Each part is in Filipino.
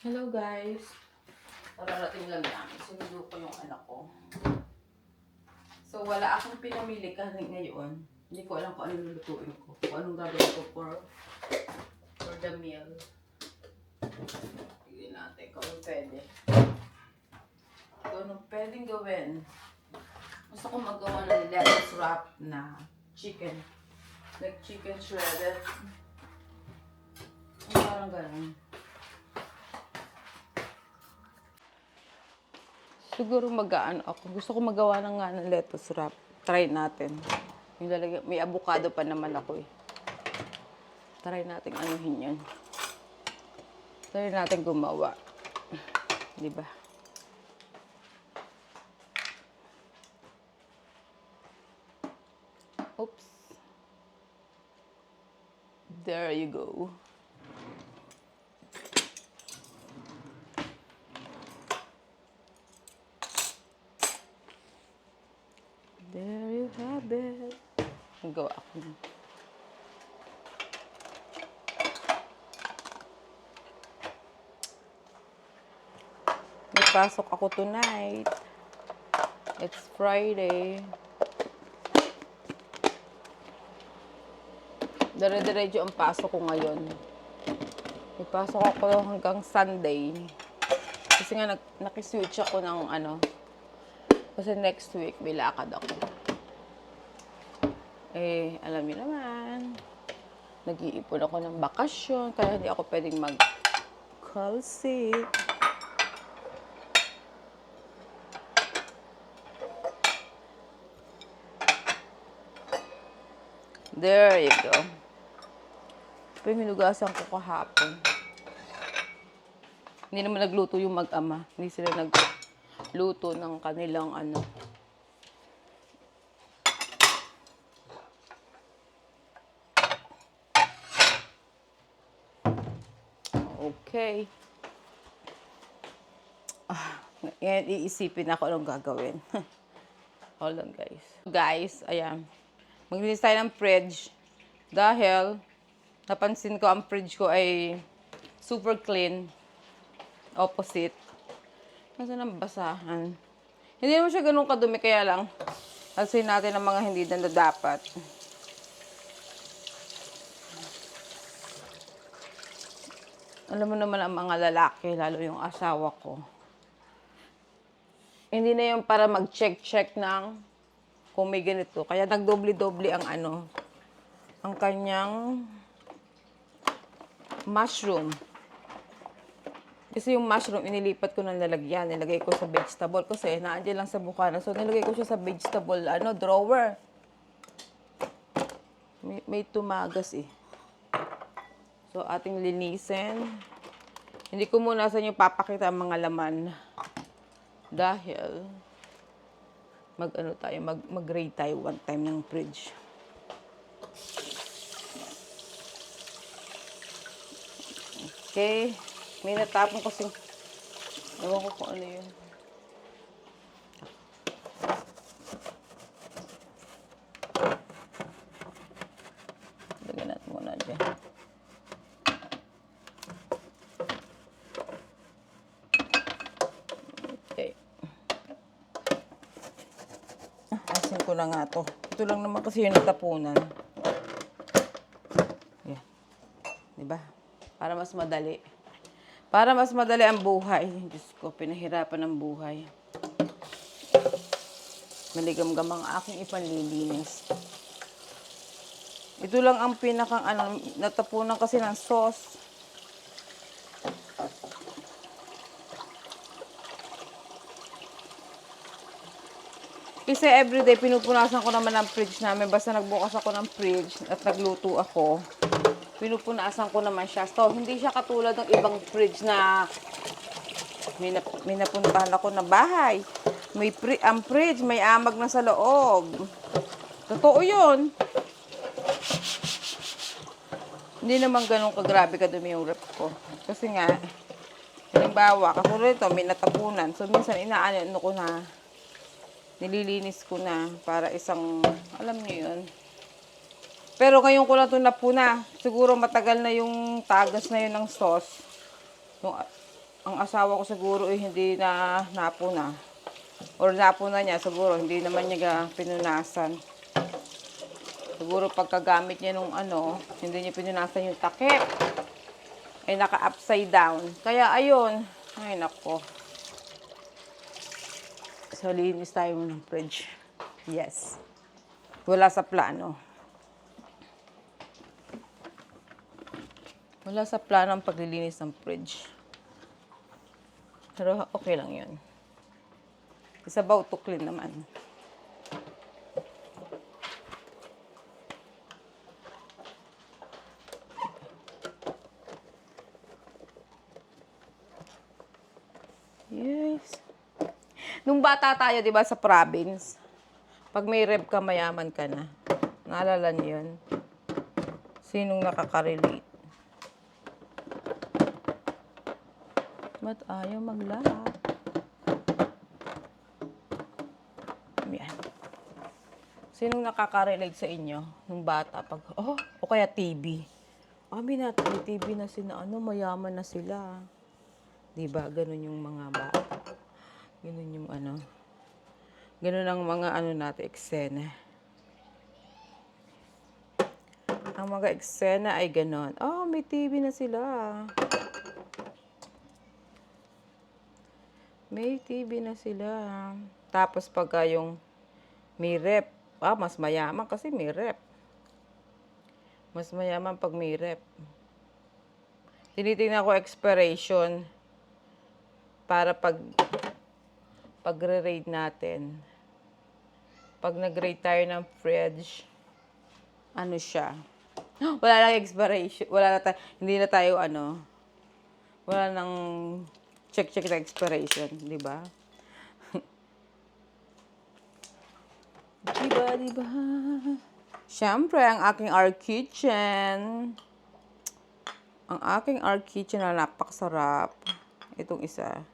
Hello guys! Kararating lang namin. Sinundo ko yung anak ko. So wala akong pinamili kasi ngayon. Hindi ko alam kung ano lulutuin ko. Kung anong gagawin ko for the meal. Tignan natin kung anong pwede. Kung anong pwedeng gawin. Gusto ko magawa ng lettuce wrap na chicken. Like chicken shredded. Parang ganun. Siguro magaan ako. Gusto ko magawa ng lettuce wrap. Try natin. Yung lalagyan, may avocado pa naman ako eh. Try natin anuhin yan. Try natin gumawa. Diba? Oops. There you go. There you have it. Nagawa ako. May pasok ako tonight. It's Friday. Dire-diretso ang pasok ko ngayon. May pasok ako hanggang Sunday. Kasi nga nakiswitch ako ng kasi next week may lakad ako. Eh, alam niyo naman, nag-iipon ako ng bakasyon, kaya hindi ako pwedeng mag-call sick. There you go. Pero hinugasan ko kahapon. Hindi naman nagluto yung mag-ama. Hindi sila nagluto ng kanilang Okay. Ngayon, iisipin ako anong gagawin. Hold on, guys. Guys, ayan. Maglinis tayo ng fridge. Dahil, napansin ko ang fridge ko ay super clean. Opposite. Nasaan ang basahan? Hindi naman siya ganun kadumi, kaya lang. Alsin natin ang mga hindi na dapat. Alam mo naman ang mga lalaki, lalo yung asawa ko. Hindi na yung para mag-check ng kung may ganito. Kaya nagdoble-doble ang ang kanyang mushroom. Kasi yung mushroom, inilipat ko ng lalagyan. Nilagay ko sa vegetable kasi naandyan lang sa bukana. So, nilagay ko siya sa vegetable drawer. May tumagas eh. So, ating linisin. Hindi ko muna sa inyo papakita ang mga laman. Dahil, mag-grade tayo one time ng fridge. Okay. May natapon kasi, ewan ko kung ano yun. Lagyan natin muna dyan. Okay. Asin ko na nga to. Ito lang naman kasi yung natapunan. Yan. Diba? Para mas madali. Para mas madali ang buhay. Diyos ko, pinahirapan ang buhay. Maligam-gam ang aking ipanlilinis. Ito lang ang pinakang natapunan kasi ng sauce. Kasi everyday pinupunasan ko naman ang fridge namin. Basta nagbukas ako ng fridge at nagluto ako, pinupunasan ko naman siya. So, hindi siya katulad ng ibang fridge na may napuntahan ako na bahay. Ang fridge, may amag na sa loob. Totoo yun. Hindi naman ganun kagrabe kadumi yung rep ko. Kasi nga, halimbawa, katulad ito, may natapunan. So, minsan inaano ko na, nililinis ko na para isang, alam niyo yun. Pero ngayon ko lang ito napuna. Siguro matagal na yung tagas na yun ng sauce. Yung ang asawa ko siguro hindi na napuna. Or napuna niya siguro, hindi naman niya pinunasan. Siguro pagkagamit niya nung hindi niya pinunasan yung takip. Ay naka-upside down. Kaya ayun. Ay nako. So linis tayo ng fridge. Yes. Wala sa plano. Wala sa plano ang paglilinis ng fridge. Pero okay lang yun. Isabaw tuklin naman. Yes. Nung bata tayo, di ba, sa province, pag may rep ka, mayaman ka na. Naalala niyo yun? Sinong nakaka-relate? Ba't ayaw maglahap? Yan. Sinong nakaka-relate sa inyo nung bata? Pag, o kaya TV. May TV na sila, mayaman na sila. Diba? Ganun yung mga bata. Ganun yung ganun ang mga natin, eksena. Ang mga eksena ay ganun. May TV na sila. May TV na sila. Tapos pagka yung may rep, mas mayaman kasi may rep. Mas mayaman pag may rep. Tinitingnan ko expiration para pag-re-rate natin. Pag nag-rate tayo ng fridge, siya. Wala lang expiration. Hindi na tayo wala nang check na expiration, di ba? Diba? Siyempre, ang aking our kitchen. Ang aking our kitchen na napakasarap. Itong isa.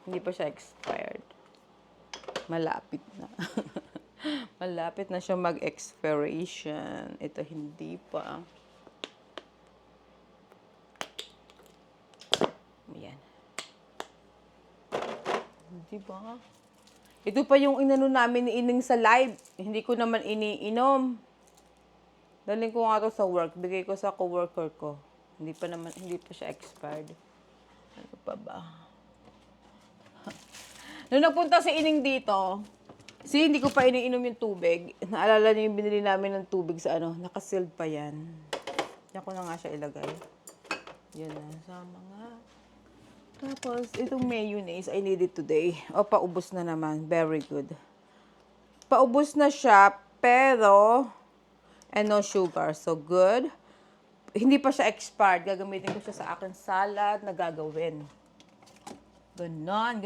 Hindi pa siya expired. Malapit na. Malapit na siya mag-expiration. Ito hindi pa. Ayan. Diba? Ito pa yung namin ni Ining sa live. Hindi ko naman iniinom. Daling ko nga to sa work. Bigay ko sa coworker ko. Hindi pa siya expired. Ano pa ba? Nung nagpunta si Ining dito, hindi ko pa iniinom yung tubig. Naalala niyo yung binili namin ng tubig sa nakasealed pa yan. Yan ko na nga siya ilagay. Yan na. Sama nga. Tapos, itong mayonnaise, I need it today. Paubos na naman. Very good. Paubos na siya, pero, and no sugar. So, good. Hindi pa siya expired. Gagamitin ko siya sa akin salad na gagawin. Ganon.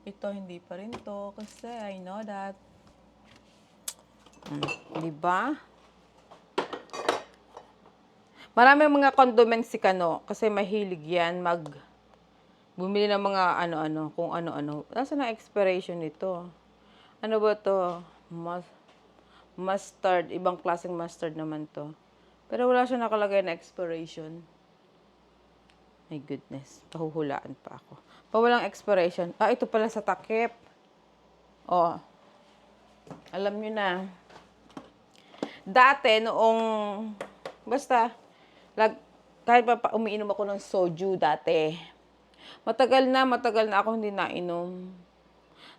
Ito, hindi pa rin to. Kasi, I know that. Diba? Maraming mga condiments si Kano. Kasi mahilig yan bumili ng mga kung ano-ano. Nasaan ang expiration nito? Ano ba to? Mustard. Ibang klaseng mustard naman to. Pero wala siya nakalagay na expiration. My goodness. Pahuhulaan pa ako. Walang expiration. Ito pala sa takip. Alam nyo na. Dati, kahit pa umiinom ako ng soju dati. Matagal na ako hindi nainom.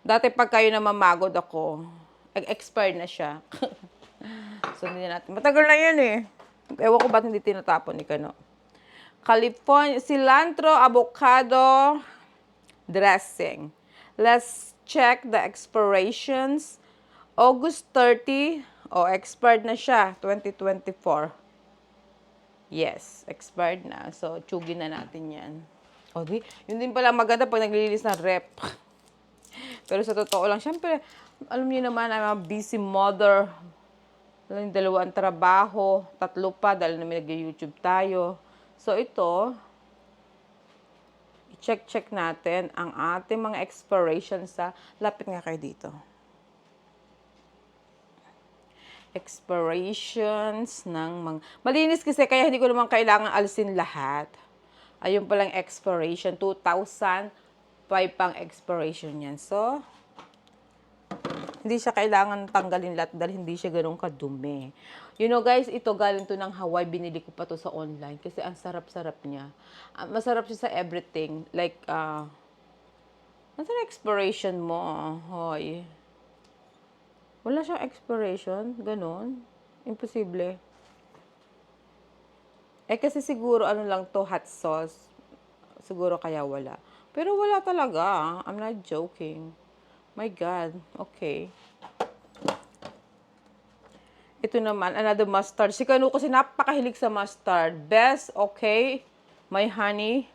Dati pag kayo na mamagod ako, expired na siya. So, hindi natin. Matagal na yun eh. Ewan ko ba't hindi tinatapon ni Kano. California, cilantro, avocado, dressing. Let's check the expirations. August 30. Expired na siya. 2024. Yes, expired na. So, tsugin na natin yan. Yun din pala maganda pag naglilinis ng rep. Pero sa totoo lang, syempre, alam niyo naman, I'm a busy mother. Dalawang trabaho, 3 pa, dahil namin nag-YouTube tayo. So, ito, i-check natin ang ating mga expiration sa, lapit nga kayo dito. expirations ng mga... Malinis kasi kaya hindi ko naman kailangan alisin lahat. Ayun palang expiration. 2005 pang expiration yan. So, hindi siya kailangan tanggalin lahat dahil hindi siya ganun kadumi. You know guys, ito galing to ng Hawaii. Binili ko pa to sa online kasi ang sarap-sarap niya. Masarap siya sa everything. Like, ano sa expiration mo? Hoy. Wala siyang expiration. Ganon. Imposible. Kasi siguro ano lang to, hot sauce. Siguro kaya wala. Pero wala talaga. I'm not joking. My God. Okay. Ito naman, another mustard. Si Kanu kasi napakahilig sa mustard. Best, okay. My honey.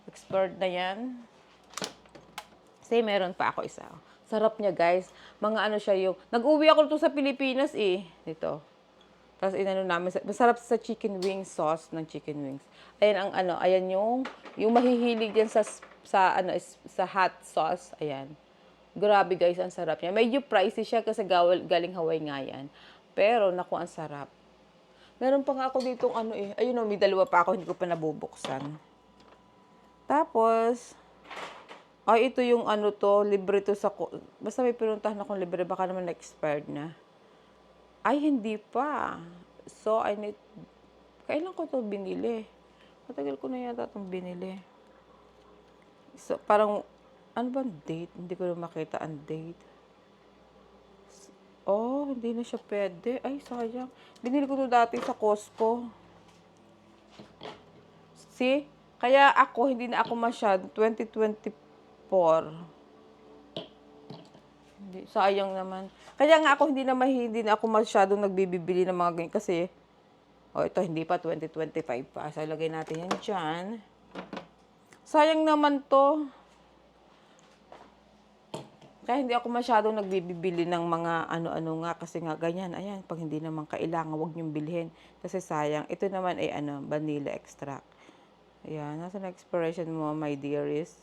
Expired na yan. Kasi meron pa ako isa. Sarap niya, guys. Mga ano siya yung... Nag-uwi ako to sa Pilipinas eh. Dito. Tapos inano namin. Masarap sa chicken wings sauce ng chicken wings. Ayan ang ano. Ayan yung mahihilig yan sa hot sauce. Ayan. Grabe guys, ang sarap niya. Medyo pricey siya kasi galing Hawaii nga yan. Pero, naku, ang sarap. Meron pa nga ako ditong ano eh. Ayun o, may dalawa pa ako, hindi ko pa nabubuksan. Tapos, ay, ito yung ano to, libre to sa... Basta may pinuntahan akong libre, baka naman na-expired na. Ay, hindi pa. So, I need... Kailan ko to binili? Matagal ko na yata itong binili. So, parang... Ano ba ang date? Hindi ko na makita ang date. Oh, hindi na siya pwede. Ay, sayang. Binili ko to dati sa Costco. See? Kaya ako, hindi na ako masyado. 2024. Hindi, sayang naman. Kaya nga ako, hindi na ako masyadong nagbibili ng mga ganyan. Kasi, ito, hindi pa 2025 pa. So, ilagay natin yan dyan. Sayang naman to. Kaya hindi ako masyadong nagbibili ng mga ano-ano nga kasi nga ganyan. Ayan, pag hindi naman kailangan, huwag niyong bilhin. Kasi sayang. Ito naman ay vanilla extract. Ayan, nasa na expiration mo, my dearest?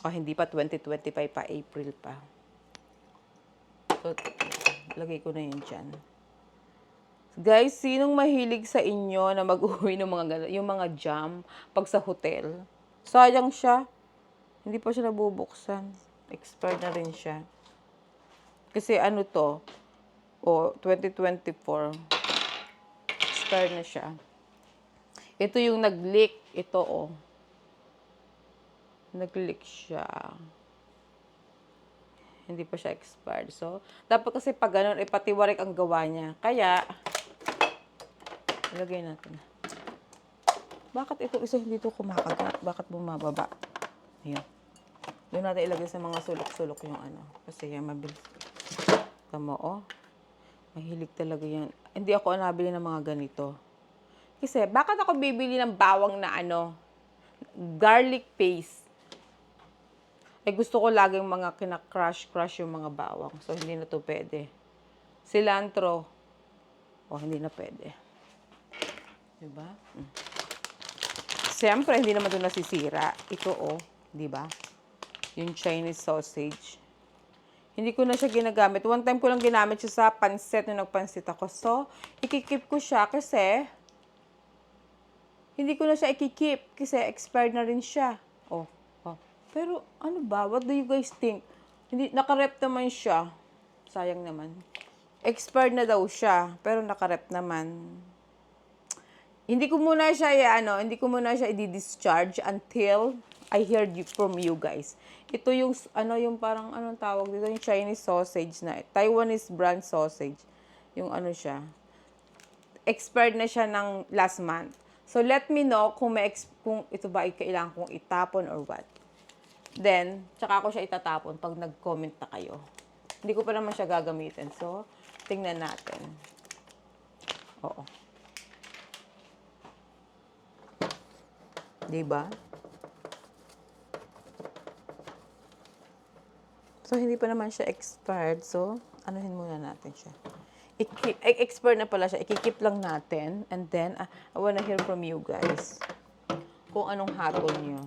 Hindi pa 2025 pa, April pa. So, lagay ko na yun dyan. Guys, sinong mahilig sa inyo na mag-uwi ng mga gano'n, yung mga jam pag sa hotel? Sayang siya. Hindi pa siya nabubuksan. Expired na rin siya. Kasi ano to? 2024. Expired na siya. Ito yung nag-leak. Ito, Nag-leak siya. Hindi pa siya expired. So, dapat kasi pag ganun, patiwarik ang gawa niya. Kaya, ilagay natin. Bakit ito isa hindi ito kumakagat? Bakit bumababa? Ayan. Doon natin ilagay sa mga sulok-sulok yung ano. Kasi yan, mabilis. Tama, mahilig talaga yan. Hindi ako nabili ng mga ganito. Kasi, bakit ako bibili ng bawang na garlic paste? Gusto ko laging mga kina-crush yung mga bawang. So, hindi na to pwede. Cilantro. Hindi na pwede. Diba? Siyempre, hindi naman ito nasisira. Ito, diba? Yung Chinese sausage. Hindi ko na siya ginagamit. One time ko lang ginamit siya sa pansit nung nagpansit ako. So, ikikip ko siya kasi hindi ko na siya ikikip kasi expired na rin siya. Pero, ano ba? What do you guys think? Hindi, naka-rep naman siya. Sayang naman. Expired na daw siya, pero naka-rep naman. Hindi ko muna siya i-discharge until I heard from you guys. Ito yung, yung parang, anong tawag dito? Yung Chinese sausage na, Taiwanese brand sausage. Yung siya. Expired na siya ng last month. So, let me know kung ito ba ay kailangan kong itapon or what. Then, tsaka ako siya itatapon pag nag-comment na kayo. Hindi ko pa naman siya gagamitin. So, tingnan natin. Oo. Diba? So, hindi pa naman siya expired. So, anuhin muna natin siya. Expired na pala siya. Ikikip lang natin. And then, I wanna hear from you guys. Kung anong hatol nyo.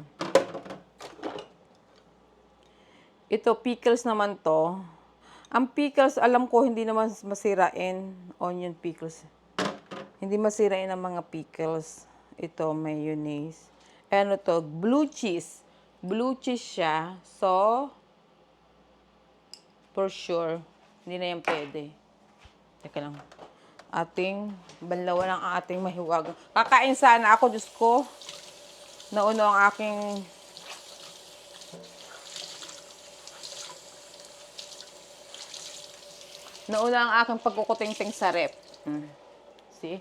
Ito, pickles naman to. Ang pickles, alam ko, hindi naman masirain. Onion pickles. Hindi masirain ang mga pickles. Ito, mayonnaise. Ano to? Blue cheese. Blue cheese siya. So, for sure, hindi na yan pwede. Teka lang. Ating, banlawan ang ating mahiwag. Kakain sana ako, Diyos ko. Nauno ang aking nauna ang aking pagkukuting-ting sa rep. See?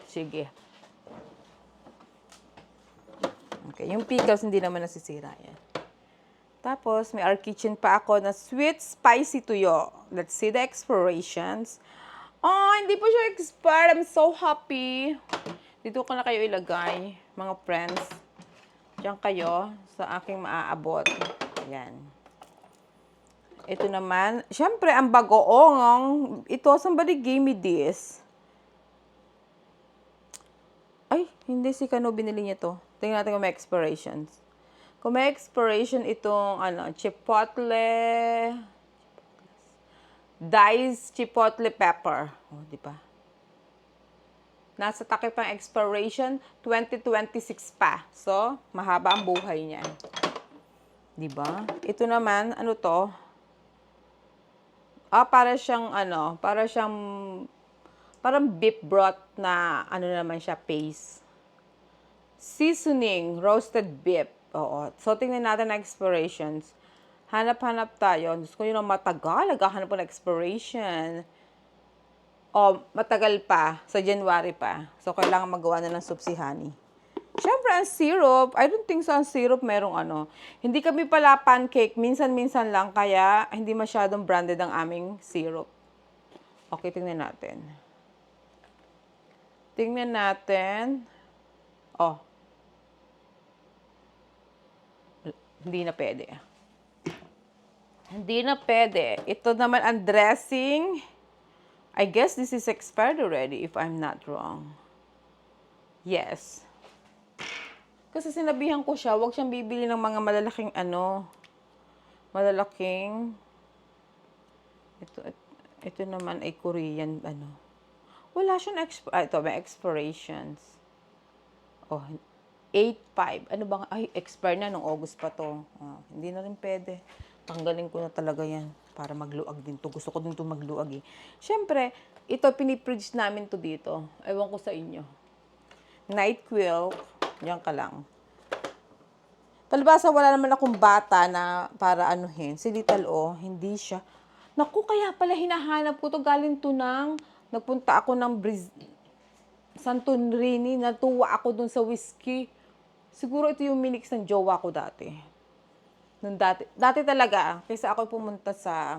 Sige. Okay, yung pickles hindi naman nasisira yan. Tapos, may our kitchen pa ako na sweet spicy tuyo. Let's see the expirations. Oh, hindi pa siya expired. I'm so happy. Dito ko na kayo ilagay, mga friends. Diyan kayo sa aking maaabot. Ayan. Ito naman, syempre, ang bagoong. Ito, somebody gave me this. Ay, hindi si Kano binili niya to. Tingnan natin kung may expirations. Kung may expiration itong, chipotle, diced chipotle pepper. Oh, di ba? Nasa takip ang expiration, 2026 pa. So, mahaba ang buhay niyan. Di ba? Ito naman, ano to? Para siyang parang beef broth na naman siya, paste. Seasoning, roasted beef. Oo. So, tingnan natin ang expirations. Hanap-hanap tayo. Diyos ko, yun ang matagal. Naghahanap po ng expiration. Matagal pa. Sa January pa. So, kailangan magawa na ng soup si Honey. Siyempre, ang syrup, I don't think sa syrup merong Hindi kami pala pancake, minsan-minsan lang, kaya hindi masyadong branded ang aming syrup. Okay, tingnan natin. Tingnan natin. Hindi na pwede. Hindi na pwede. Ito naman ang dressing. I guess this is expired already, if I'm not wrong. Yes. Kasi sinabihan ko siya, huwag siyang bibili ng mga malalaking malalaking. Ito naman ay Korean Wala siyang ito, may expirations. 8-5. Ano bang, expire na nung August pa to. Hindi na rin pwede. Tanggalin ko na talaga yan para magluag din to. Gusto ko din to magluag eh. Siyempre, ito pinipridge namin to dito. Ewan ko sa inyo. NyQuil. Yan ka lang. Palibasa, wala naman akong bata na para Si Little O, hindi siya. Naku, kaya pala hinahanap ko to. Galing to nagpunta ako ng Santorini. Natuwa ako dun sa whiskey. Siguro ito yung minix ng jowa ko dati. Dati talaga, kaysa ako pumunta sa,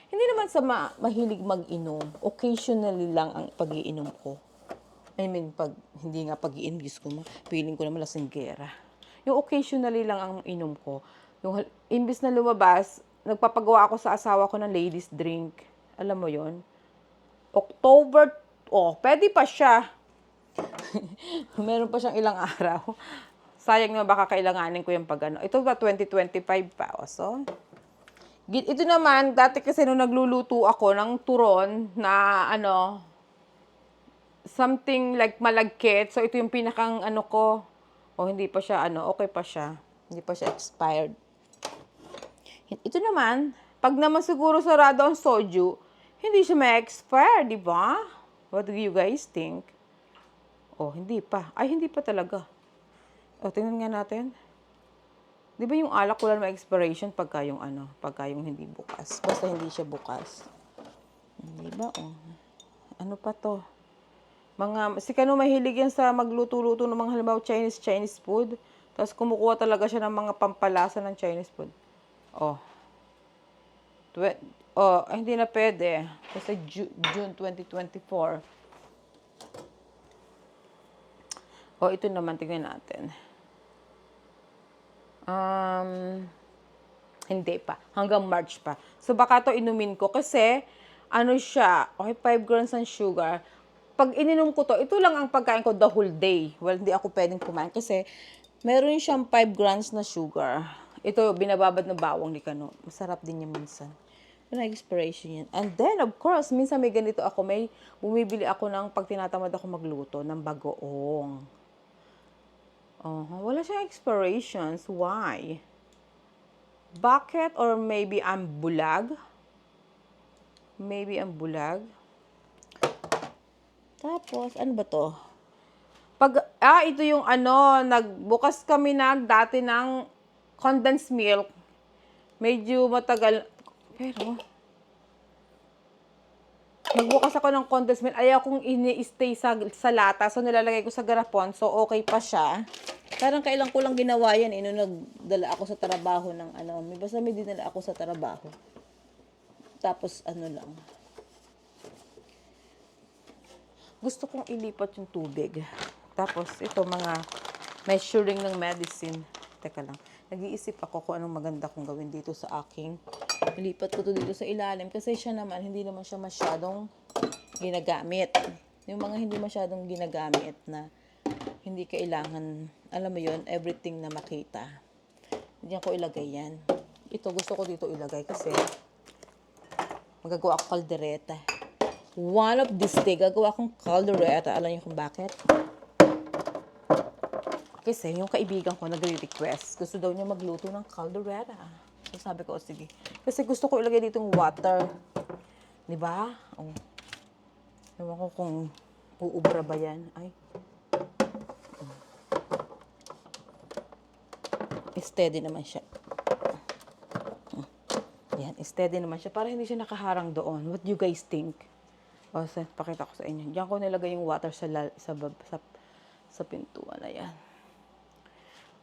hindi naman sa mahilig mag-inom. Occasionally lang ang pag-iinom ko. Hindi nga pag-iinom, feeling ko naman lasinggera. Yung occasionally lang ang inom ko. Yung imbis na lumabas, nagpapagawa ako sa asawa ko ng ladies drink. Alam mo yon? October, pwede pa siya. Meron pa siyang ilang araw. Sayang na baka kailanganin ko yung Ito ba 2025 pa. So, ito naman, dati kasi nung nagluluto ako ng turon na something like malagkit. So, ito yung pinakang ko. Hindi pa siya okay pa siya. Hindi pa siya expired. Ito naman, pag naman siguro sarado ang soju, hindi siya ma-expire, di ba? What do you guys think? Hindi pa. Hindi pa talaga. Tingnan nga natin. Di ba yung alak wala naman expiration pagka yung hindi bukas. Basta hindi siya bukas. Di ba? Ano pa to? Si Kano mahilig yan sa magluto-luto ng mga halimbawa Chinese food. Tapos kumukuha talaga siya ng mga pampalasa ng Chinese food. Hindi na pwede. Kasi June 2024. Ito naman, tingnan natin. Hindi pa. Hanggang March pa. So, baka to inumin ko kasi, siya, 5 grams ng sugar. Pag ininom ko to, ito lang ang pagkain ko the whole day. Well, hindi ako pwedeng kumain kasi meron siyang 5 grams na sugar. Ito, binababad na bawang ni Kano. Masarap din niya minsan. Wala expiration yan. And then, of course, minsan may ganito ako, may bumibili ako ng pag tinatamad ako magluto ng bagoong. Wala siyang expirations. Why? Bakit? Or maybe I'm bulag? Maybe I'm bulag? Tapos, ano ba to? Ito yung nagbukas kami dati ng condensed milk. Medyo matagal. Pero, magbukas ako ng condensed milk. Ayaw kong ini-stay sa lata. So, nilalagay ko sa garapon. So, okay pa siya. Parang kailan ko lang ginawa yan. Nung nagdala ako sa trabaho ng Basta may dinala ako sa trabaho. Tapos, lang. Gusto kong ilipat yung tubig. Tapos, ito mga measuring ng medicine. Teka lang. Nag-iisip ako kung anong maganda kong gawin dito sa aking. Ilipat ko to dito sa ilalim. Kasi siya naman, hindi naman siya masyadong ginagamit. Yung mga hindi masyadong ginagamit na hindi kailangan, alam mo yun, everything na makita. Diyan ko ilagay yan. Ito, gusto ko dito ilagay kasi magagawa ako kaldereta. One of this day, gagawa akong caldereta. Alam niyo kung bakit? Kasi yung kaibigan ko nagre-request. Gusto daw niya magluto ng caldereta. So sabi ko, sige. Kasi gusto ko ilagay dito yung water. Diba? Oh. Ewan ko kung uubra ba yan. Ay. Steady naman siya. Yan, steady naman siya. Para hindi siya nakaharang doon. What do you guys think? Pakita ko sa inyo. Diyan ko nilagay yung water sa pintuan. Ayan.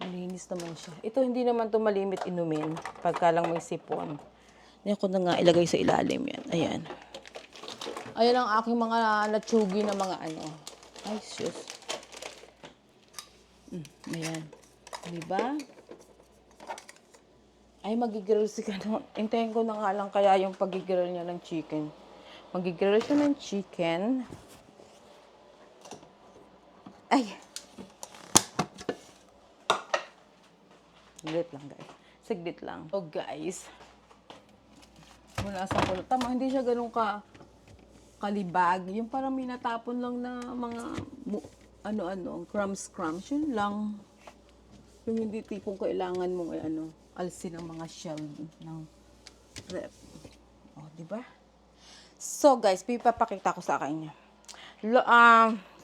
Malinis naman siya. Ito, hindi naman to malimit inumin. Pagka lang may sipon. Diyan ko na nga ilagay sa ilalim yan. Ayan. Ayan ang aking mga natsugi na mga Ay, sus. Ayan. Diba? Ay, magigrill si Kano. Hintayin ko na nga lang kaya yung pagigrill niya ng chicken. Magigrill siya ng chicken. Ay! Saglit lang, guys. Saglit lang. So, guys. Punasan ko. Tama, hindi siya ganun kalibag. Yung parang minatapon lang na mga crumbs. Yun lang. Yung hindi tipong kailangan mong alsin ng mga shell ng rep. Diba? So, guys, pipapakita ko sa kanya.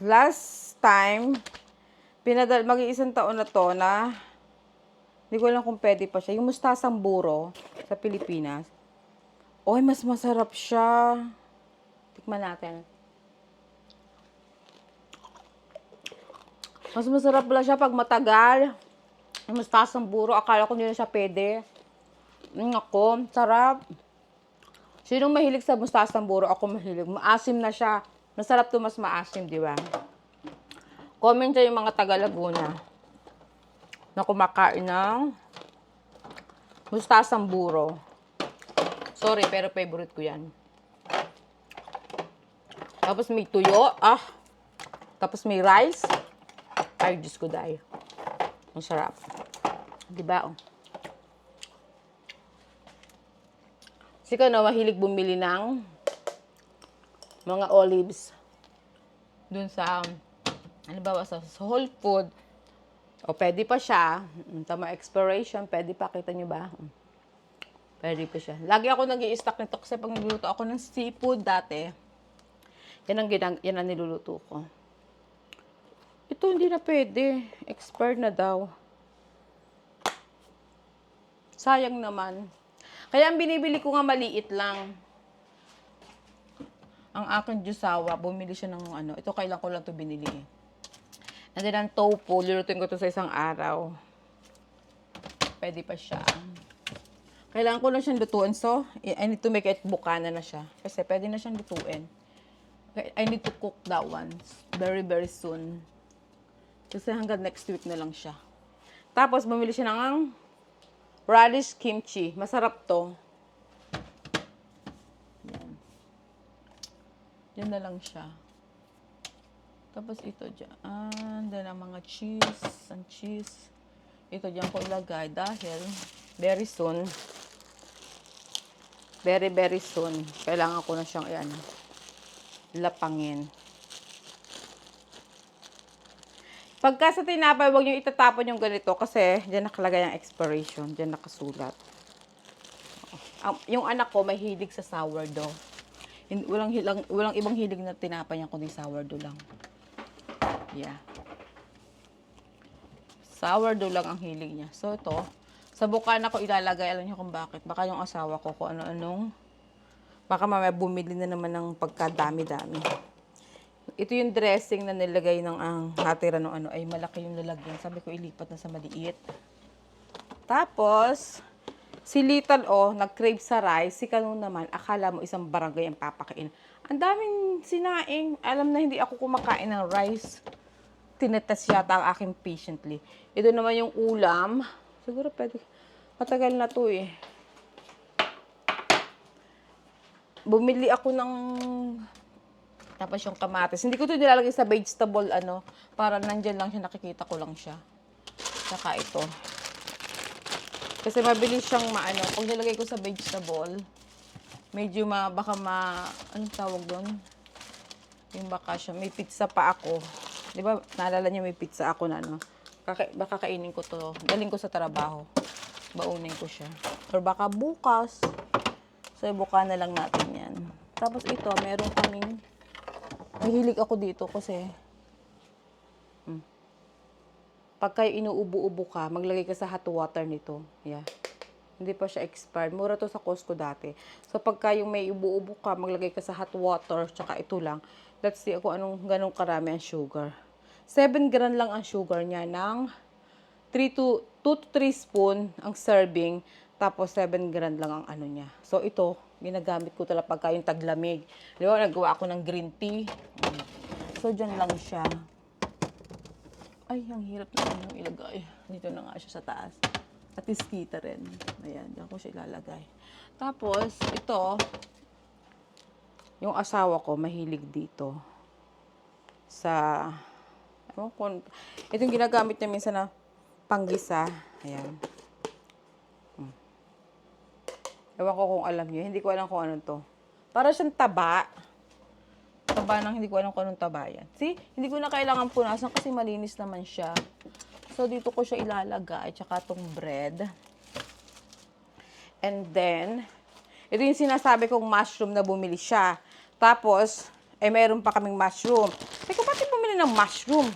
Last time, mag-iisang taon na to na hindi ko alam kung pwede pa siya. Yung mustasang buro sa Pilipinas. Mas masarap siya. Tikman natin. Mas masarap pala siya pag matagal. Yung mustasang buro, akala ko hindi na siya pwede. Ako, sarap. Sinong mahilig sa mustasang buro? Ako mahilig. Maasim na siya. Masarap to, mas maasim, di ba? Comment sa yung mga taga Laguna na kumakain ng mustasang buro. Sorry, pero favorite ko yan. Tapos may tuyo. Tapos may rice. Ay, Diyos ko dahil. Ang sarap. Diba? Kasi ko mahilig bumili ng mga olives dun sa sa Whole Food. Pwede pa siya. Tama expiration, pwede pa. Kita nyo ba? Pwede pa siya. Lagi ako nag-i-stock nito kasi pag niluluto ako ng seafood dati, yan ang niluluto ko. Ito hindi na pwede. Expired na daw. Sayang naman. Kaya ang binibili ko nga maliit lang. Ang aking jusawa, bumili siya ng ito kailan ko lang to binili. And then ang tofu, lulutuin ko to sa isang araw. Pwede pa siya. Kailangan ko na siyang lutuin. So, I need to make it bukana na siya. Kasi pwede na siyang lutuin. I need to cook that one very, very soon. Kasi hanggang next week na lang siya. Tapos, bumili siya ng radish kimchi. Masarap to. Yan na lang siya. Tapos ito dyan. Then ang mga cheese. Ang cheese. Ito dyan ko ilagay dahil very soon Very, very soon. Kailangan ko na siyang lapangin. Pagka sa tinapay, huwag nyo itatapon yung ganito kasi dyan nakalagay ang expiration. Dyan nakasulat. Yung anak ko may hilig sa sourdough. Walang ibang hilig na tinapay niya kundi sourdough lang. Yeah. Sourdough lang ang hilig niya. So ito, sa bukana ko ilalagay. Alam niyo kung bakit? Baka yung asawa ko kung ano-anong. Baka mamaya bumili na naman ng pagkadami-dami. Ito yung dressing na nilagay ng natira ng ay malaki yung lalagyan. Sabi ko ilipat na sa maliit. Tapos, si Little nag-crave sa rice. Si Kanu naman, akala mo isang barangay ang papakain. Ang daming sinaing. Alam na hindi ako kumakain ng rice. Tinatas yata ang aking patiently. Ito naman yung ulam. Siguro pwede. Matagal na to eh. Bumili ako ng tapos yung kamatis. Hindi ko ito nilalagay sa vegetable, para nandyan lang siya, nakikita ko lang siya. Saka ito. Kasi mabilis siyang pag nilagay ko sa vegetable, medyo anong tawag doon? Yung baka siya, may pizza pa ako. Di ba, naalala niyo may pizza ako na baka kainin ko to, galing ko sa trabaho. Baunin ko siya. Or baka bukas. So, ibuka na lang natin yan. Tapos ito, meron kaming mahilig ako dito kasi pagka inuubo-ubo ka, maglagay ka sa hot water nito. Yeah. Hindi pa siya expired. Mura to sa Costco dati. So, pagka yung may ubo-ubo ka, maglagay ka sa hot water, tsaka ito lang. Let's see kung anong ganong karami ang sugar. 7 gram lang ang sugar niya ng 2 to 3 spoon ang serving. Tapos 7 gram lang ang niya. So, ito, ginagamit ko talaga pagka yung taglamig. Di ba, nagawa ako ng green tea. So, dyan lang siya. Ay, ang hirap na ilagay. Dito na nga siya sa taas. At least kita rin. Ayan, dyan ko siya ilalagay. Tapos, ito, yung asawa ko, mahilig dito. Ito yung ginagamit niya minsan na panggisa. Ayan. Ewan ko kung alam niyo. Hindi ko alam kung ano to. Para siyang taba. Taba ng hindi ko alam kung anong taba yan. See? Hindi ko na kailangan punasan kasi malinis naman siya. So, dito ko siya ilalagay. Tsaka itong bread. And then, ito yung sinasabi kong mushroom na bumili siya. Tapos, meron pa kaming mushroom. Sabi ko, bakit bumili ng mushroom?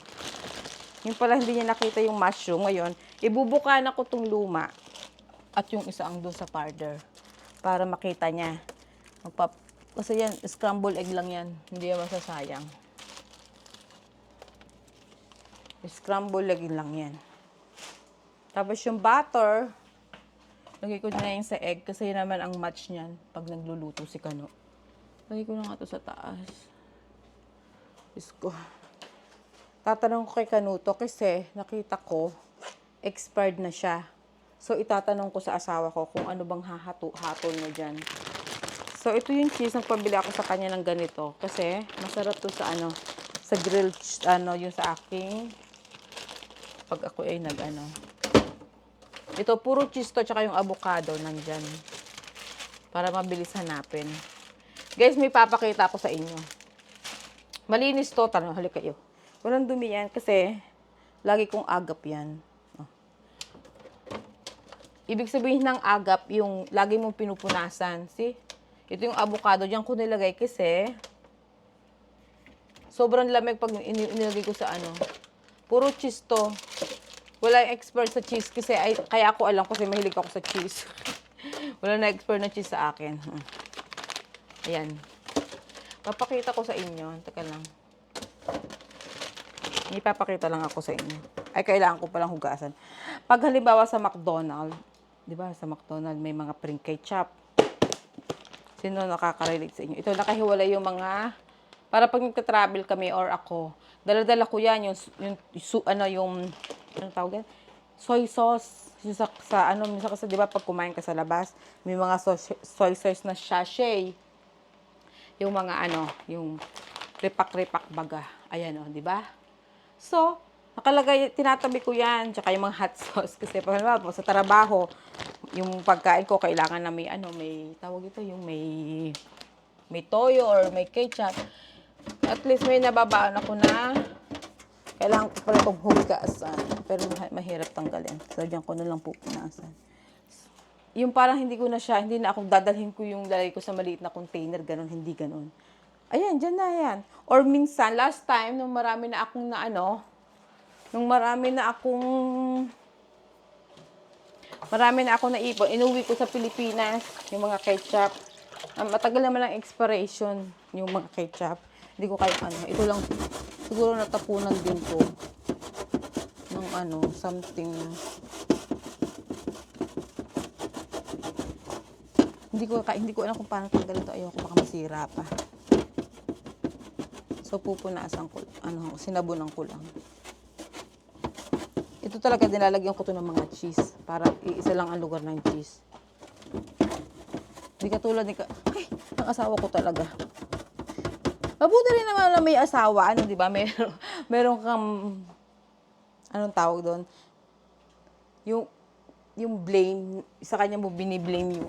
Yung pala, hindi niya nakita yung mushroom. Ngayon, ibubuka na ko itong luma. At yung isa ang doon sa parlor. Para makita niya. Kasi yan, scrambled egg lang yan. Hindi yan masasayang. Scrambled egg lang yan. Tapos yung butter, lagay ko na yan sa egg kasi yun naman ang match niyan pag nagluluto si Kano. Lagay ko na nga ito sa taas. Isko. Tatanong ko kay Kano to kasi nakita ko, expired na siya. So, itatanong ko sa asawa ko kung ano bang hatol niya dyan. So, ito yung cheese. Nagpabili ako sa kanya ng ganito. Kasi, masarap to sa sa grilled, yung sa aking, pag ako ay Ito, puro cheese to, tsaka yung avocado nandyan. Para mabilis hanapin. Guys, may papakita ako sa inyo. Malinis to, halika kayo. Walang dumi yan kasi, lagi kong agap yan. Ibig sabihin ng agap, yung lagi mong pinupunasan. See? Ito yung avocado. Diyan ko nilagay kasi sobrang lamig pag inilagay ko sa Puro cheese to. Wala yung expert sa cheese kasi kaya ako alam kasi mahilig ako sa cheese. Wala na expert na cheese sa akin. Ayan. Papakita ko sa inyo. Teka lang. Ipapakita lang ako sa inyo. Ay, kailangan ko palang hugasan. Pag halimbawa sa McDonald's, di ba, sa McDonald's may mga pring ketchup. Sino nakaka-relate sa inyo? Ito, nakahiwalay yung mga, para pag nagta-travel kami or ako, dala-dala ko yan, yung anong tawag yan? Soy sauce. Yung minsan kasi, di ba, pag kumain ka sa labas, may mga soy sauce na sachet. Yung mga yung ripak-ripak baga. Ayan, di ba? So, nakalagay, tinatabi ko yan, tsaka yung mga hot sauce. Kasi pag sa trabaho, yung pagkain ko kailangan na may ano, may tawag ito, yung may toyo or may ketchup. At least may nababaan ako na kailangan ko pala itong hugasan. Pero mahirap tanggalin. So, diyan ko na lang pupunasan. Yung parang hindi na ako dadalhin ko yung lalagay ko sa maliit na container, ganun, hindi ganun. Ayan, dyan na yan. Or minsan, last time, nung marami na akong naipon, inuwi ko sa Pilipinas, yung mga ketchup. Matagal naman ang expiration, yung mga ketchup. Hindi ko kaya ito lang, siguro natapunan din ko ng something. Hindi ko alam kung paano tanggalin ito. Ayoko baka masira pa. So, pupunasan ko, sinabunan ko lang. Ito talaga, nilalagyan ko to ng mga cheese. Para iisa lang ang lugar ng cheese. Hindi katulad ay, ang asawa ko talaga. Mabuti rin naman na may asawa, di ba? Meron kang, anong tawag doon? Yung blame, sa kanya mo biniblame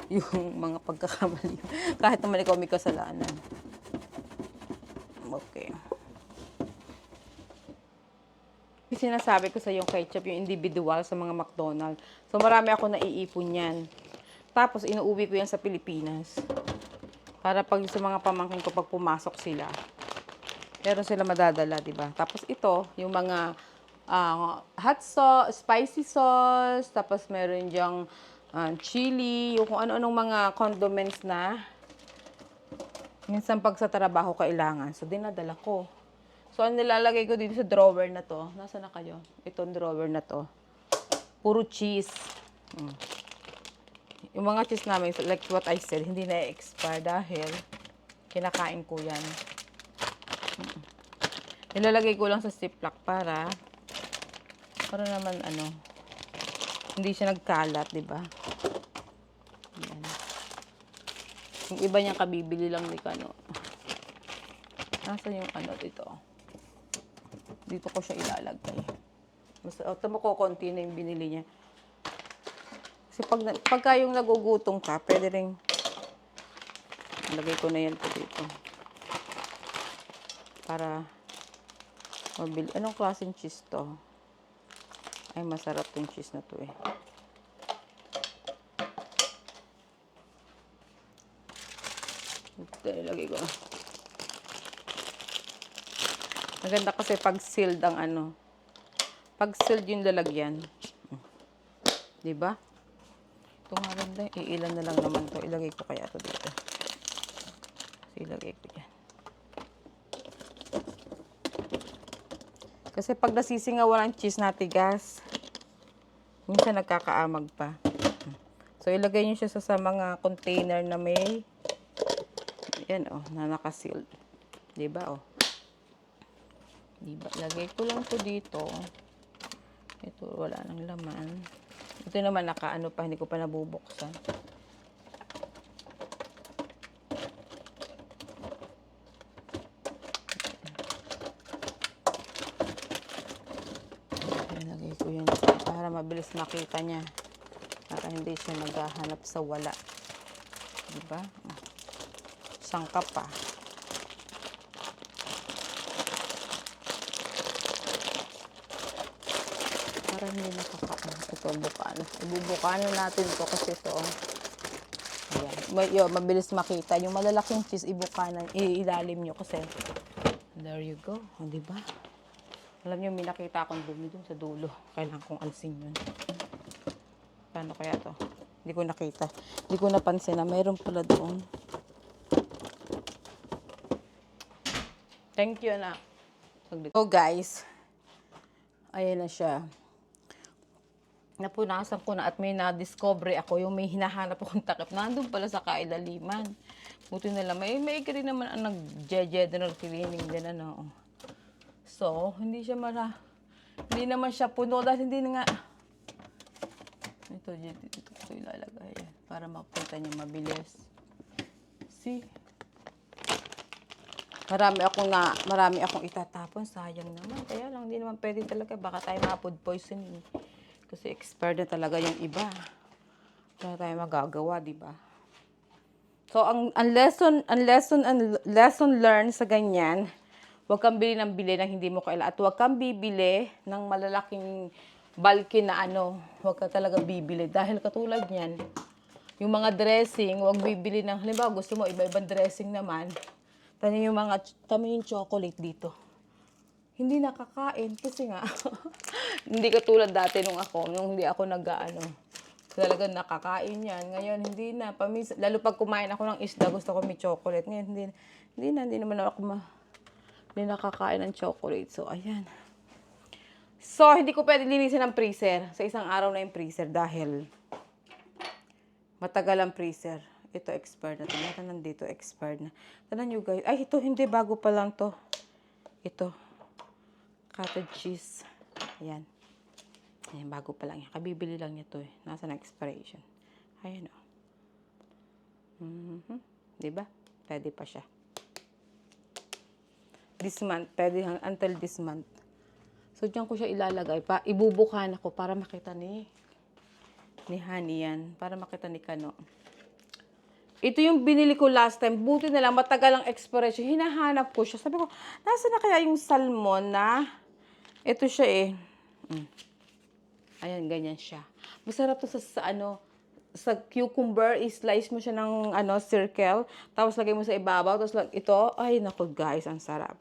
yung mga pagkakamali. Kahit naman ikaw may kasalanan. Okay. Sinasabi ko sa yung ketchup, yung individual sa mga McDonald's. So, marami ako naiipon yan. Tapos, inuuwi ko yan sa Pilipinas. Para pag sa mga pamangkin ko, pag pumasok sila, meron sila madadala, diba? Tapos, ito, yung mga hot sauce, spicy sauce, tapos meron diyang chili, yung kung ano-anong mga condiments na minsan pag sa trabaho kailangan. So, dinadala ko. So, ang nilalagay ko dito sa drawer na to, nasa na kayo? Itong drawer na to. Puro cheese. Yung mga cheese namin, like what I said, hindi na-expire dahil kinakain ko yan. Nilalagay ko lang sa ziplock para naman hindi siya nagkalat, di ba? Yan. Yung iba niyang kabibili lang ni nasa yung dito. Dito ko siya ilalagay. Mas konti na yung binili niya. Kasi pagka yung nagugutom ka, pwede rin lagay ko na yan dito. Para mabili. Anong klaseng cheese to? Ay, masarap tong cheese na to eh. Ito, ilagay ko. Maganda kasi pag sealed ang pag sealed yung lalagyan. Diba? Ito nga ganda. Iilan na lang naman to. Ilagay ko kaya to dito. So, ilagay ko dyan. Kasi pag nasisingawan ang cheese natigas, minsan nagkakaamag pa. So, ilagay nyo siya sa mga container na may yan na naka-sealed. Diba Diba? Lagay ko lang to dito. Ito, wala nang laman. Ito naman nakaano pa, hindi ko pa nabubuksan. Lagay ko yun para mabilis makita niya. Para hindi siya naghahanap sa wala. Diba? Sangka pa. Para hindi nakakaano. Ito, bukano. Ibubukano natin to kasi ito. Ayan. Mabilis makita. Yung malalaking cheese, ibukanan, ilalim nyo kasi. There you go. Diba? Alam nyo, may nakita akong dumi dun sa dulo. Kailangan kong alisin yun. Paano kaya to? Hindi ko nakita. Hindi ko napansin na mayroon pala doon. Thank you, anak. So, guys. Ayan na siya. Napunasan ko na at may na-discover ako yung may hinahanap akong takip. Nandun pala sa kailaliman. Buti na lang. May rin naman ang nag-general cleaning din. So, hindi naman siya puno dahil hindi na nga. Ito, dito ko ilalagay. Para mapunta niya mabilis. See? Marami akong itatapon. Sayang naman. Kaya lang, hindi naman pwede talaga. Baka tayo ma-food poisoning. Kasi expired na talaga yung iba. Wala tayong magagawa, di ba? So, lesson learned sa ganyan, huwag kang bili ng bili na hindi mo kailangan. At huwag kang bibili ng malalaking bulky na ano. Huwag ka talaga bibili. Dahil katulad niyan, yung mga dressing, huwag bibili ng, halimbawa gusto mo iba-ibang dressing naman. Tama yung chocolate dito. Hindi nakakain kasi nga, hindi katulad dati nung hindi ako nag-ano. Talagang nakakain yan. Ngayon, hindi na. Lalo pag kumain ako ng isda, gusto ko may chocolate. Ngayon, hindi naman ako hindi nakakain ng chocolate. So, ayan. So, hindi ko pwede linisin ang freezer. Sa isang araw na yung freezer dahil matagal ang freezer. Ito, expired na. Tanan dito, expired na. Tanan nyo guys. Ay, ito, hindi. Bago pa lang to. Ito. Cottage cheese. Ayan. Ayan, bago pa lang yan. Kabibili lang niya to eh. Nasa na expiration. Ayan o. Diba? Pwede pa siya. This month. Pwede until this month. So, dyan ko siya ilalagay. Ibubukan ako para makita ni Honey yan. Para makita ni Kano. Ito yung binili ko last time. Buti na lang, matagal ang expiration. Hinahanap ko siya. Sabi ko, nasa na kaya yung salmon na? Ito siya eh. Ayan, ganyan siya. Masarap to sa cucumber, i-slice mo siya ng circle. Tapos lagay mo sa ibabaw. Tapos ito, ay naku guys, ang sarap.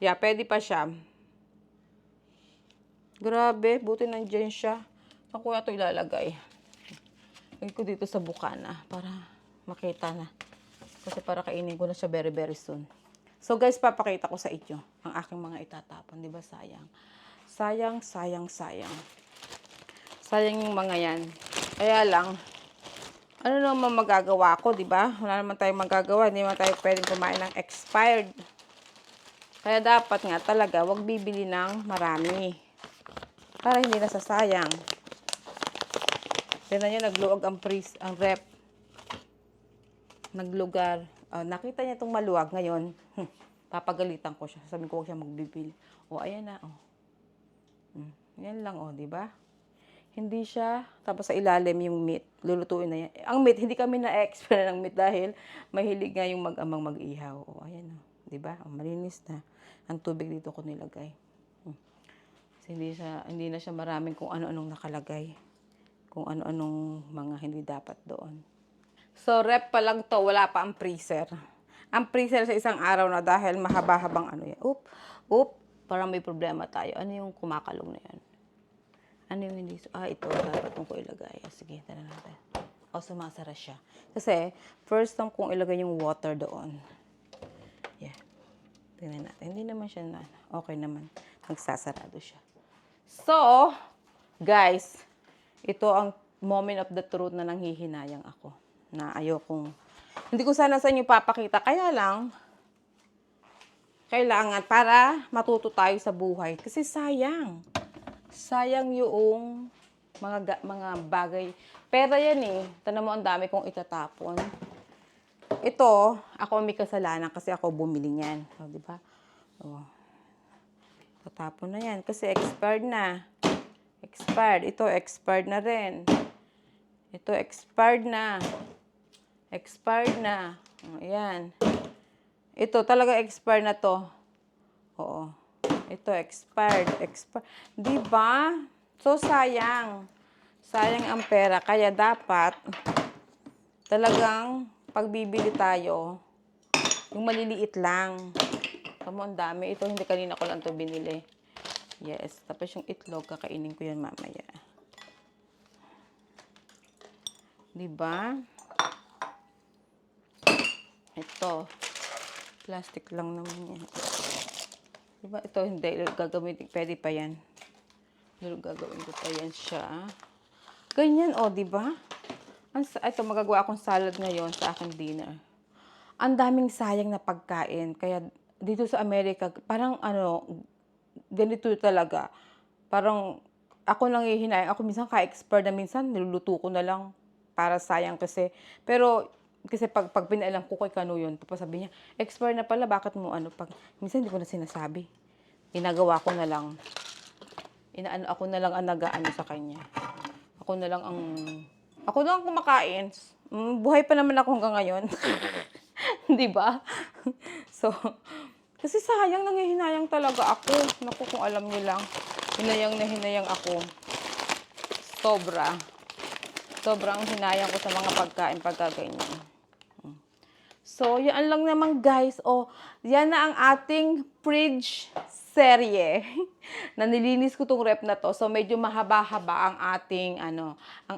Yeah, pwede pa siya. Grabe, buti nandiyan siya. Saan ko na ito ilalagay? Lagay ko dito sa bukana para makita na. Kasi para kainin ko na siya very very soon. So guys, papakita ko sa inyo ang aking mga itatapon. Diba sayang? Sayang, sayang, sayang. Sayang yung mga yan. Kaya lang, ano naman magagawa ko, diba? Wala naman tayong magagawa. Hindi naman tayo pwedeng kumain ng expired. Kaya dapat nga talaga, wag bibili ng marami. Para hindi nasasayang. Tignan nyo, nagluwag ang rep. Naglugar. Nakita niya itong maluwag ngayon. Papagalitan ko siya. Sabi ko, huwag siya magbibili. Ayan na, Yan lang, di ba? Hindi siya. Tapos sa ilalim yung meat. Lulutuin na yan. Ang meat, hindi kami na-expert ng meat dahil mahilig nga yung mag-amang mag-ihaw. Ayan, di ba? Malinis na. Ang tubig dito ko nilagay. Kasi hindi na siya maraming kung ano-anong nakalagay. Kung ano-anong mga hindi dapat doon. So, rep pa lang to, wala pa ang freezer. Ang freezer sa isang araw na dahil mahaba-habang yan. Parang may problema tayo. Ano yung kumakalong na yan? Ano yung hindi? Ito, dapat kong ko ilagay. Sige, tara natin. Sumasara siya. Kasi, first time kong ilagay yung water doon. Yeah. Tingnan natin. Hindi naman siya okay naman. Nagsasarado siya. So, guys, ito ang moment of the truth na nanghihinayang ako. Na ayokong, hindi ko sana sa inyo papakita. Kaya lang, kailangan para matuto tayo sa buhay. Kasi sayang. Sayang yung mga bagay. Pera yan eh. Tanong mo, ang dami kong itatapon. Ito, ako may kasalanan kasi ako bumili niyan. Di ba? Tatapon na yan kasi expired na. Expired. Ito, expired na rin. Ito, expired na. Expired na. Ayan. Ito, talaga expired na to. Ito, expired. Diba? So, sayang. Sayang ang pera. Kaya dapat, talagang, pagbibili tayo, yung maliliit lang. Tamo, ang dami. Ito, hindi kanina ko lang to binili. Yes. Tapos yung itlog, kakainin ko yan mamaya. Diba? Ito. Plastic lang naman yan. Diba? Ito, hindi. Gagamitin. Pwede pa yan. Gagawin ko pa yan siya. Ganyan, diba? Ito, magagawa akong salad ngayon sa aking dinner. Ang daming sayang na pagkain. Kaya, dito sa Amerika, parang ganito talaga. Parang, ako nangihinayang. Ako minsan ka-expert na minsan, niluluto ko na lang para sayang kasi. Pero, kasi pag pinaalam ko kay Kano yun, papasabi niya, expert na pala, bakit mo minsan hindi ko na sinasabi. Ginagawa ko na lang. Inaano ako na lang ang nag-aano sa kanya. Ako na lang ang kumakain. Buhay pa naman ako hanggang ngayon. 'Di ba? So, kasi sayang nanghihinayang talaga ako. Naku, kung alam niyo lang. Hinayang na hinayang ako. Sobra. Sobrang hinayang ko sa mga pagkain pagka ganyan. So, yan lang naman guys. Yan na ang ating fridge serye. Na nilinis ko tong rep na to. So, medyo mahaba-haba ang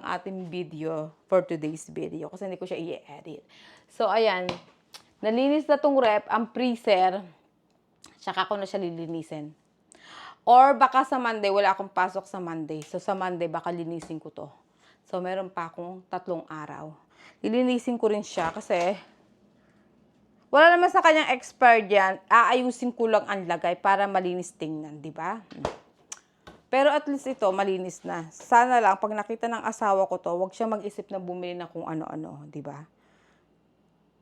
ating video for today's video. Kasi hindi ko siya i-edit. So, ayan. Nalinis na tong rep, ang freezer. Tsaka ko na siya lilinisin. Or baka sa Monday, wala akong pasok sa Monday. So, sa Monday, baka linisin ko to. So, meron pa akong 3 araw. Lilinisin ko rin siya kasi wala naman sa kanyang expired yan. Aayusin ko lang ang lagay para malinis tingnan, di ba? Pero at least ito, malinis na. Sana lang, pag nakita ng asawa ko to, wag siya mag-isip na bumili na kung ano-ano, di ba?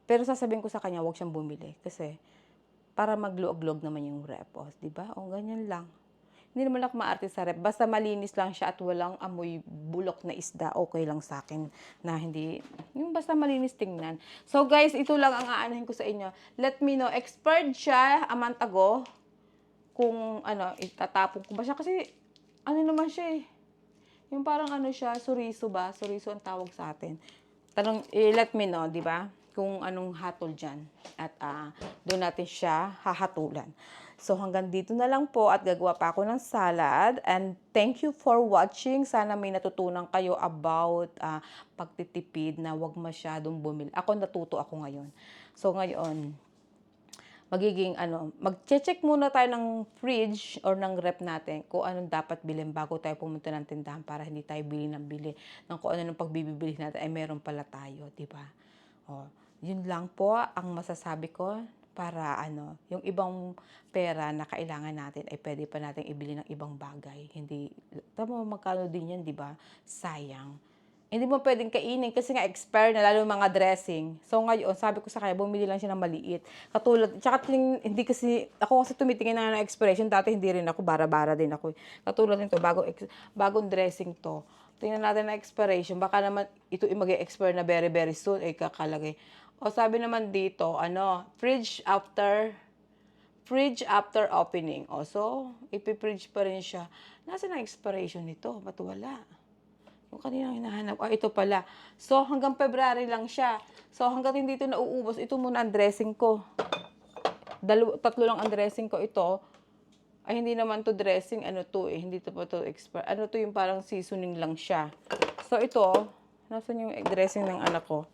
Pero sasabihin ko sa kanya, wag siyang bumili. Kasi, para magluog-luog naman yung rep. Di ba? Ganyan lang. Hindi naman ako maarte sa rep. Basta malinis lang siya at walang amoy bulok na isda, okay lang sa akin. Na hindi, yung basta malinis tingnan. So guys, ito lang ang aanahin ko sa inyo. Let me know, expired siya a month ago. Kung itatapon ko ba siya. Kasi, naman siya eh. Yung parang siya, suriso ba? Suriso ang tawag sa atin. Let me know, di ba? Kung anong hatol dyan. At doon natin siya hahatulan. So, hanggang dito na lang po at gagawa pa ako ng salad. And thank you for watching. Sana may natutunan kayo about pagtitipid na wag masyadong bumili. Natuto ako ngayon. So, ngayon, mag-check muna tayo ng fridge or ng rep natin kung anong dapat bilhin bago tayo pumunta ng tindahan para hindi tayo bili ng bili ng kung ano ng pagbibili natin ay meron pala tayo, di ba? Yun lang po ang masasabi ko para yung ibang pera na kailangan natin ay pwede pa natin ibili ng ibang bagay. Hindi, tama magkano din yan, di ba? Sayang. Hindi mo pwedeng kainin kasi nga expire na, lalo yung mga dressing. So ngayon, sabi ko sa kanya, bumili lang siya ng maliit. Katulad, tsaka hindi kasi, ako kasi tumitingin na ng expiration, dati hindi rin ako, bara-bara din ako. Katulad nito, bagong dressing to. Tingnan natin na expiration, baka naman ito mag-expire na very, very soon, kakalagay. Sabi naman dito, fridge after opening. So, ipi-fridge pa rin siya. Nasaan ang expiration nito? Ba't wala? Yung kanina hinahanap. Ito pala. So, hanggang February lang siya. So, hanggang hindi ito nauubos, ito muna ang dressing ko. 3 lang ang dressing ko ito. Ay, hindi naman to dressing. Hindi to pa to expire. To yung parang seasoning lang siya. So, ito, nasan yung dressing ng anak ko?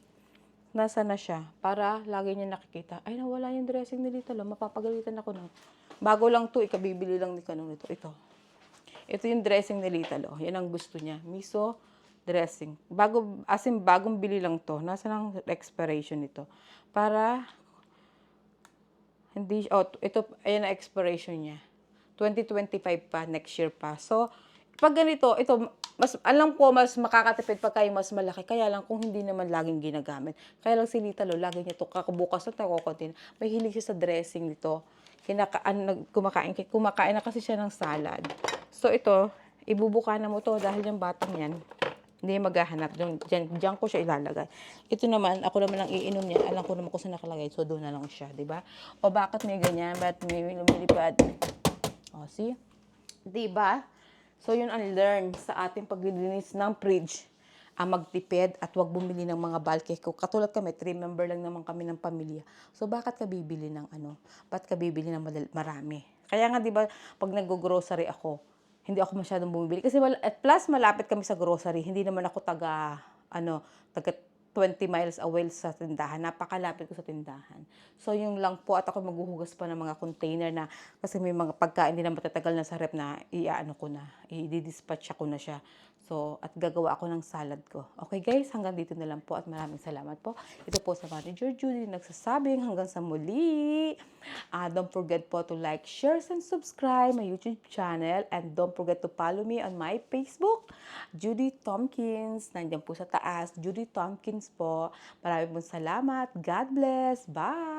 Nasa na siya? Para lagi niya nakikita. Ay, nawala yung dressing ni Lito. Mapapagalitan ako nun. Bago lang to, ikabibili lang ni Kanong nito. Ito yung dressing ni Lita Lo. Yan ang gusto niya. Miso dressing. Bagong bili lang to. Nasa ng expiration nito. Para hindi, ito, ayan na expiration niya. 2025 pa, next year pa. So, pag ganito, ito, alam ko mas makakatipid pagka yung mas malaki. Kaya lang kung hindi naman laging ginagamit. Kaya lang si Lita Lo, lagi niya ito kakabukas na tayo may hilig siya sa dressing nito. Kumakain na kasi siya ng salad. So ito, ibubuka na mo to dahil yung batang yan, hindi maghahanap. Diyan ko siya ilalagay. Ito naman, ako naman ang iinom niya. Alam ko naman kung saan nakalagay. So doon na lang siya, di ba? Bakit may ganyan? Bakit may lumilipad? See? Di ba? So yun ang learn sa ating paglilinis ng fridge. Magtipid at wag bumili ng mga bulky. Katulad kami, 3 member lang naman kami ng pamilya. So bakit ka bibili ng Bakit ka bibili ng marami? Kaya nga 'di ba, pag nag-grocery ako, hindi ako masyadong bumibili kasi at plus malapit kami sa grocery. Hindi naman ako taga 20 miles away sa tindahan. Napakalapit ko sa tindahan. So, yung lang po at ako maghuhugas pa ng mga container na kasi may mga pagkain din na matatagal na sa rep na i-dispatch ako na siya. So, at gagawa ako ng salad ko. Okay guys, hanggang dito na lang po at maraming salamat po. Ito po sa Manager Judy nagsasabing hanggang sa muli. Don't forget po to like, share, and subscribe my YouTube channel. And don't forget to follow me on my Facebook, Judy Tompkins. Nandiyan po sa taas, Judy Tompkins po. Maraming salamat. God bless. Bye!